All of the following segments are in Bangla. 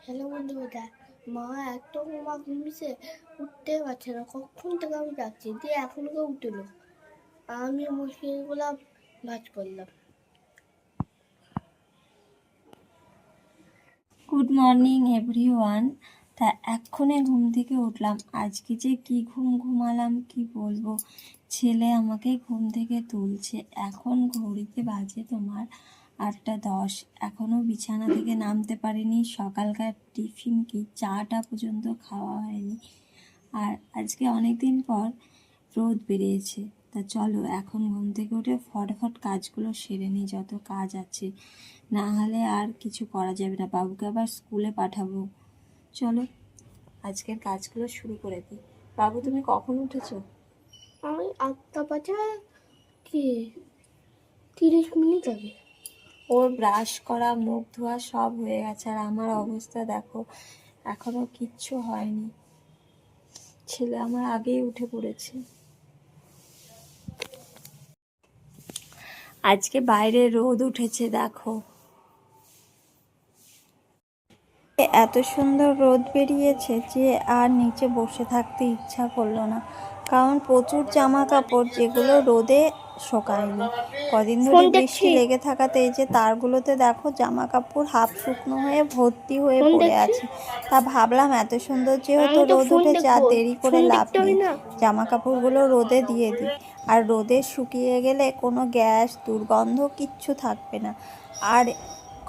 হ্যালো বন্ধুরা, মা এত মা ঘুমিয়েছে, উঠতে পারছে না। কখন থেকে আমি ডাকছি, দিয়ে এখন কেউ উঠলো। আমি মুশকিলগুলো ভাজ করলাম। Good morning everyone. তা এক্ষণে ঘুম থেকে উঠলাম। আজকে যে কি ঘুমালাম কি বলবো। ছেলে আমাকে ঘুম থেকে তুলছে। এখন ঘড়িতে বাজে তোমার 8:10। এখনও বিছানা থেকে নামতে পারিনি। সকালকার টিফিন কি চাটা পর্যন্ত খাওয়া হয়নি। আর আজকে অনেক দিন পর রোদ বেরিয়েছে। তা চলো এখন ঘুম থেকে উঠে ফটাফট কাজগুলো সেরে নিই, যত কাজ আছে, না হলে আর কিছু করা যাবে না। বাবুকে আবার স্কুলে পাঠাবো। চলো আজকের কাজগুলো শুরু করে দিই। বাবু তুমি কখন উঠেছো? আমি 8টা বাজে কি 30 মিনিট আগে। ওর ব্রাশ করা মুখ ধোয়া সব হয়ে গেছে, আর আমার অবস্থা দেখো, এখনো কিচ্ছু হয়নি। ছেলে আমার আগেই উঠে পড়েছে। আজকে বাইরে রোদ উঠেছে দেখো, এত সুন্দর রোদ বেরিয়েছে যে আর নিচে বসে থাকতে ইচ্ছা করলো না। কারণ প্রচুর জামা কাপড় যেগুলো রোদে শোকায়নি। কদিন ধরে বৃষ্টি লেগে থাকাতে এই যে তারগুলোতে দেখো জামা কাপড় হাফ শুকনো হয়ে ভর্তি হয়ে পড়ে আছে। তা ভাবলাম এত সুন্দর যেহেতু রোদ উঠেছে, আর দেরি করে লাভ নেই, জামা কাপড়গুলো রোদে দিয়ে দিই। আর রোদে শুকিয়ে গেলে কোনো গ্যাস দুর্গন্ধ কিচ্ছু থাকবে না। আর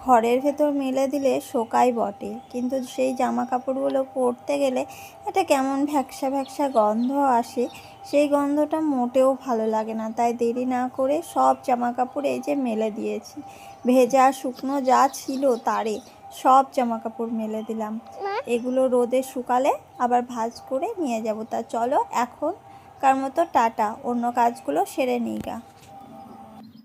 ঘরের ভেতর মেলে দিলে শোকায় বটে, কিন্তু সেই জামা কাপড়গুলো পরতে গেলে একটা কেমন ভ্যাকসা ভ্যাকসা গন্ধ আসে। সেই গন্ধটা মোটেও ভালো লাগে না। তাই দেরি না করে সব জামা কাপড় এই যে মেলে দিয়েছি। ভেজা শুকনো যা ছিল তারে সব জামা কাপড় মেলে দিলাম। এগুলো রোদে শুকালে আবার ভাঁজ করে নিয়ে যাব। তা চলো এখনকার মতো টাটা, অন্য কাজগুলো সেরে নিই গা।